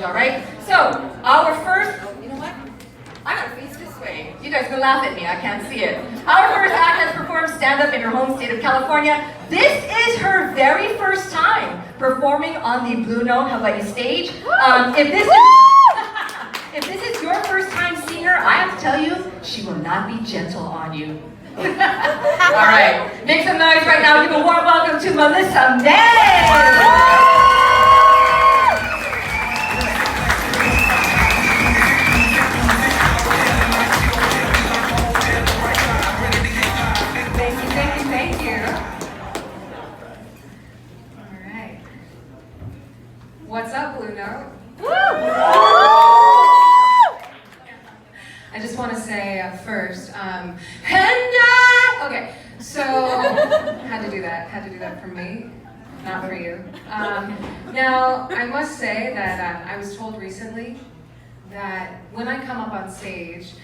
all right? So, our first, you know what? I'm gonna face this way. You guys can laugh at me, I can't see it. Our first act has performed stand-up in her home state of California. This is her very first time performing on the Blue Note Hawaii stage. If this is your first time seeing her, I have to tell you, she will not be gentle on you. All right, make some noise right now. Give a warm welcome to Melissa May. What's up, Blue Note? I just want to say first, okay, so had to do that for me, not for you. Now, I must say that I was told recently that when I come up on stage,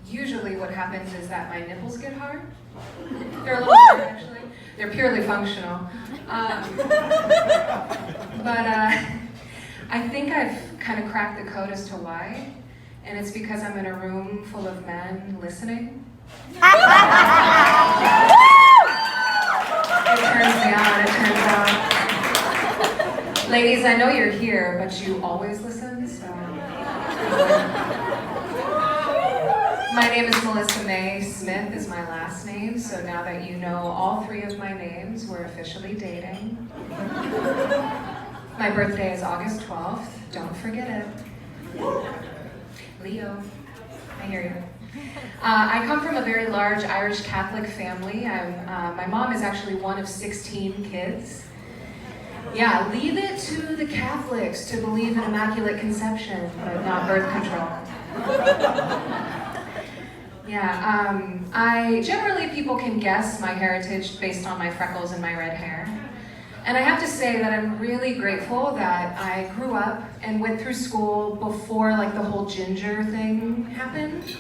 usually what happens is that my nipples get hard. They're a little hard, actually. They're purely functional. But I think I've kind of cracked the code as to why, and it's because I'm in a room full of men listening. It turns out. Ladies, I know you're here, but you always listen, so. My name is Melissa May. Smith is my last name, so now that you know all three of my names, we're officially dating. My birthday is August 12th. Don't forget it. Leo. I hear you. I come from a very large Irish Catholic family. My mom is actually one of 16 kids. Yeah, leave it to the Catholics to believe in Immaculate Conception, but not birth control. Yeah, generally people can guess my heritage based on my freckles and my red hair. And I have to say that I'm really grateful that I grew up and went through school before like the whole ginger thing happened.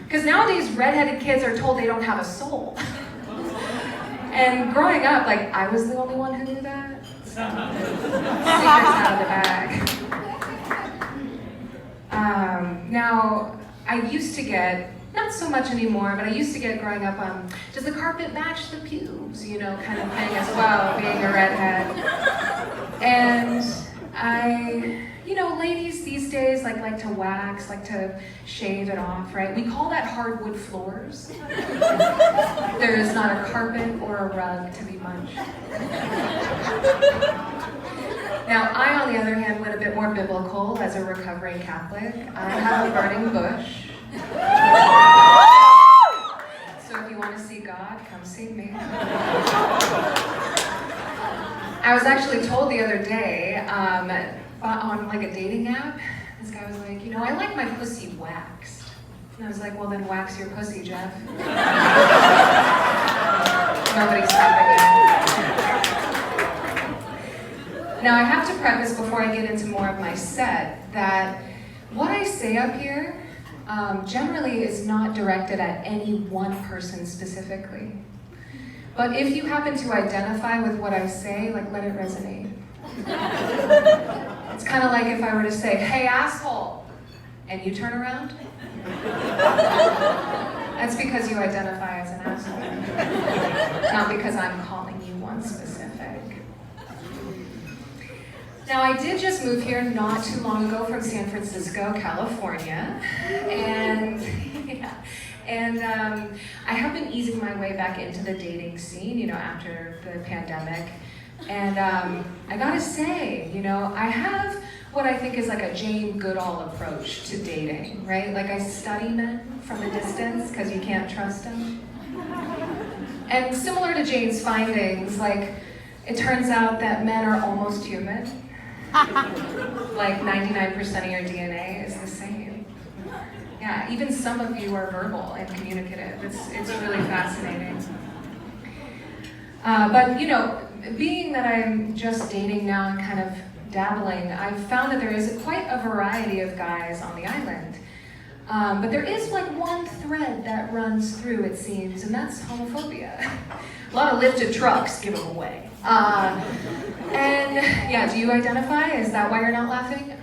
Because nowadays redheaded kids are told they don't have a soul. And growing up, like I was the only one who knew that. So, secrets out of the bag. Now, I used to get, not so much anymore, but I used to get growing up, does the carpet match the pubes, you know, kind of thing as well, being a redhead. And ladies these days like to wax, like to shave it off, right? We call that hardwood floors. There is not a carpet or a rug to be munched. Now, I, on the other hand, went a bit more biblical as a recovering Catholic. I have a burning bush. So if you want to see God, come see me. I was actually told the other day on like a dating app, this guy was like, I like my pussy waxed. And I was like, well then wax your pussy, Jeff. Nobody's stopping me. Now I have to preface before I get into more of my set that what I say up here generally is not directed at any one person specifically. But if you happen to identify with what I say, like let it resonate. It's kind of like if I were to say, hey asshole, and you turn around. That's because you identify as an asshole. Not because I'm calling you one specific. Now, I did just move here not too long ago from San Francisco, California, and I have been easing my way back into the dating scene, after the pandemic. And I gotta say, I have what I think is like a Jane Goodall approach to dating, right? Like I study men from a distance because you can't trust them. And similar to Jane's findings, like it turns out that men are almost human. Like 99% of your DNA is the same. Yeah, even some of you are verbal and communicative. It's really fascinating. But being that I'm just dating now and kind of dabbling, I've found that there is quite a variety of guys on the island. But there is like one thread that runs through, it seems, and that's homophobia. A lot of lifted trucks give them away. And yeah, do you identify? Is that why you're not laughing?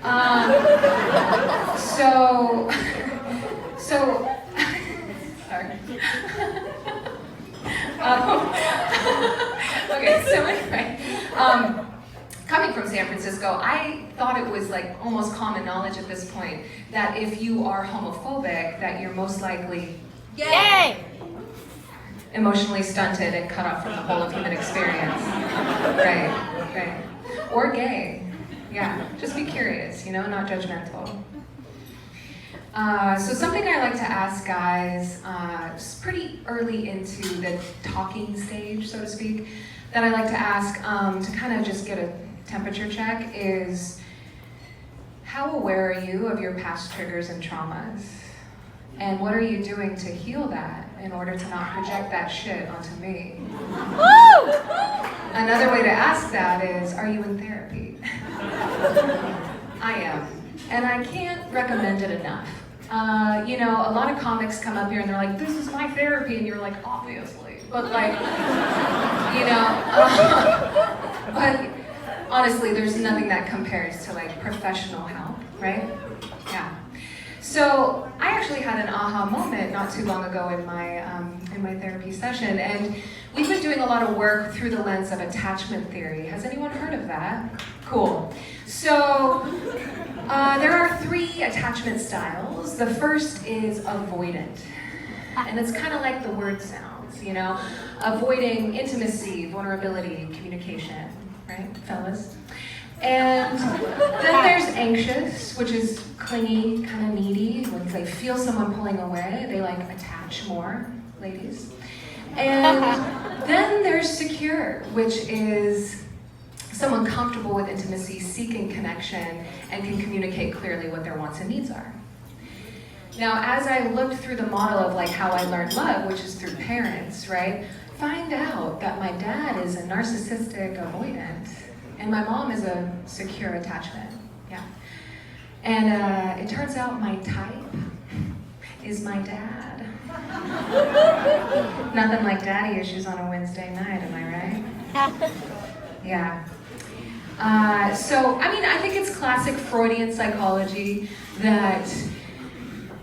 Sorry. Okay, so anyway, coming from San Francisco, I thought it was like almost common knowledge at this point that if you are homophobic, that you're most likely Yay! emotionally stunted and cut off from the whole of human experience. Right. Or gay. Yeah, just be curious, not judgmental. So something I like to ask guys, just pretty early into the talking stage, so to speak, that I like to ask to kind of just get a temperature check is, how aware are you of your past triggers and traumas? And what are you doing to heal that in order to not project that shit onto me? Woo! Another way to ask that is, are you in therapy? I am. And I can't recommend it enough. A lot of comics come up here and they're like, this is my therapy, and you're like, obviously. But but honestly, there's nothing that compares to like professional help, right? Yeah. So I actually had an aha moment not too long ago in my therapy session, and we've been doing a lot of work through the lens of attachment theory. Has anyone heard of that? Cool. So there are 3 attachment styles. The first is avoidant, and it's kind of like the word sounds, avoiding intimacy, vulnerability, communication, right, fellas? And then there's anxious, which is clingy, kind of needy. When they feel someone pulling away, they like attach more, ladies. And then there's secure, which is someone comfortable with intimacy, seeking connection, and can communicate clearly what their wants and needs are. Now, as I looked through the model of like how I learned love, which is through parents, right? Find out that my dad is a narcissistic avoidant, and my mom is a secure attachment, yeah. And it turns out my type is my dad. Nothing like daddy issues on a Wednesday night, am I right? Yeah. I think it's classic Freudian psychology that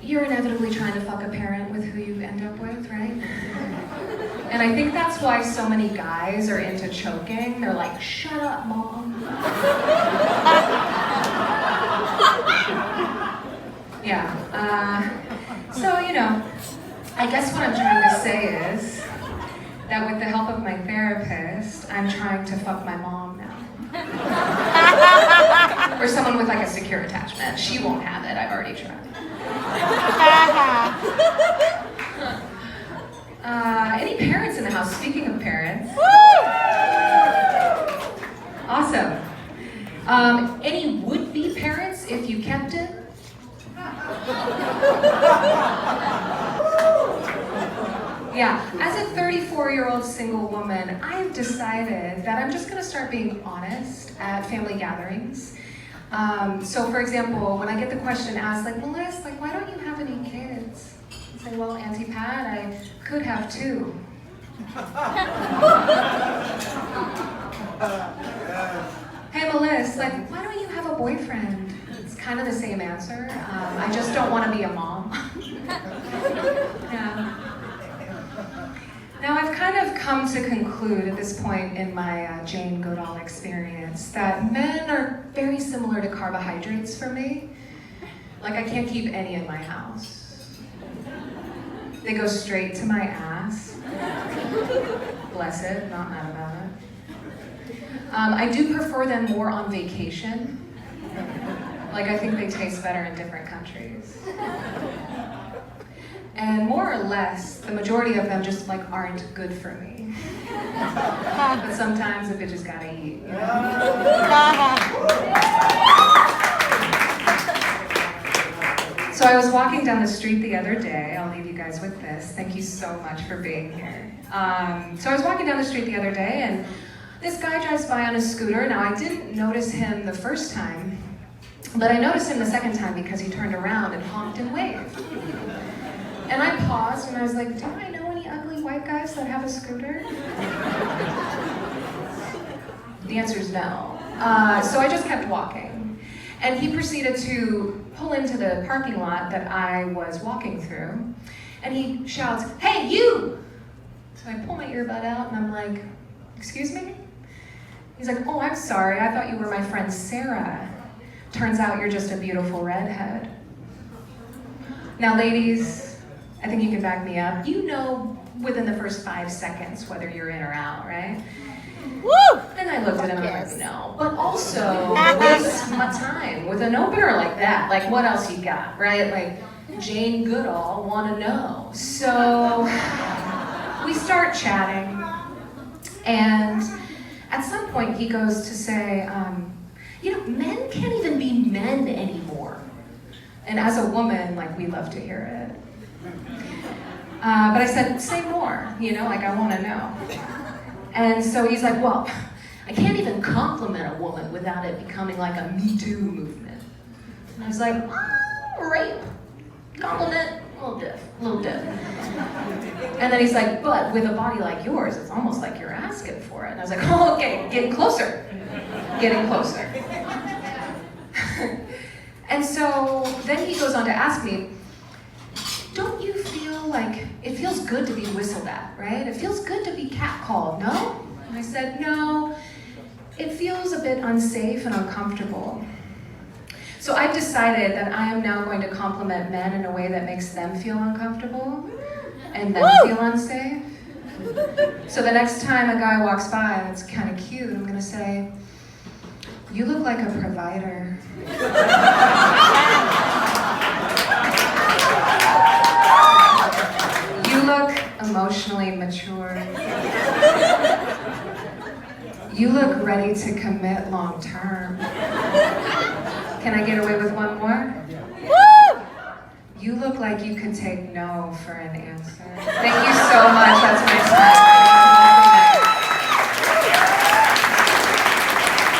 you're inevitably trying to fuck a parent with who you end up with, right? And I think that's why so many guys are into choking. They're like, shut up, mom. Yeah. I guess what I'm trying to say is that with the help of my therapist, I'm trying to fuck my mom now. Or someone with like a secure attachment. She won't have it, I've already tried. Any parents in the house? Speaking of parents. Awesome. Any would-be parents if you kept it? Yeah, as a 34-year-old single woman, I've decided that I'm just gonna start being honest at family gatherings. So for example, when I get the question asked, like, Melissa, why don't you have any kids? I say, well, Auntie Pat, I could have 2. Hey, Melissa, why don't you have a boyfriend? It's kind of the same answer. I just don't want to be a mom. Yeah. Now, I've kind of come to conclude at this point in my Jane Goodall experience that men are very similar to carbohydrates for me. I can't keep any in my house. They go straight to my ass. Bless it, not mad about it. I do prefer them more on vacation. I think they taste better in different countries. And more or less, the majority of them just aren't good for me. But sometimes the bitches gotta eat, So I was walking down the street the other day. I'll leave you guys with this. Thank you so much for being here. So I was walking down the street the other day, and this guy drives by on a scooter. Now, I didn't notice him the first time, but I noticed him the second time because he turned around and honked and waved. And I paused and I was like, do I know any ugly white guys that have a scooter? The answer is no. So I just kept walking. And he proceeded to pull into the parking lot that I was walking through. And he shouts, "Hey, you!" So I pull my earbud out and I'm like, "Excuse me?" He's like, "Oh, I'm sorry. I thought you were my friend Sarah. Turns out you're just a beautiful redhead." Now, ladies, I think you can back me up. You know within the first 5 seconds whether you're in or out, right? Woo! And I looked at him and I was Yes. like, no. But also, waste my time with an opener like that. Like, what else you got, right? Like, Jane Goodall wanna know. So, we start chatting. And at some point, he goes to say, you know, men can't even be men anymore. And as a woman, like, we love to hear it. But I said, say more, you know, like, I wanna know. And so he's like, well, I can't even compliment a woman without it becoming like a Me Too movement. And I was like, rape, compliment, a little diff. And then he's like, but with a body like yours, it's almost like you're asking for it. And I was like, oh, okay, getting closer. And so then he goes on to ask me, don't you feel like it feels good to be whistled at, right? It feels good to be catcalled, no? And I said, no, it feels a bit unsafe and uncomfortable. So I've decided that I am now going to compliment men in a way that makes them feel uncomfortable and them feel unsafe. So the next time a guy walks by and it's kind of cute, I'm gonna say, you look like a provider. You look emotionally mature. You look ready to commit long term. Can I get away with one more? Woo! You look like you could take no for an answer. Thank you so much. That's my time.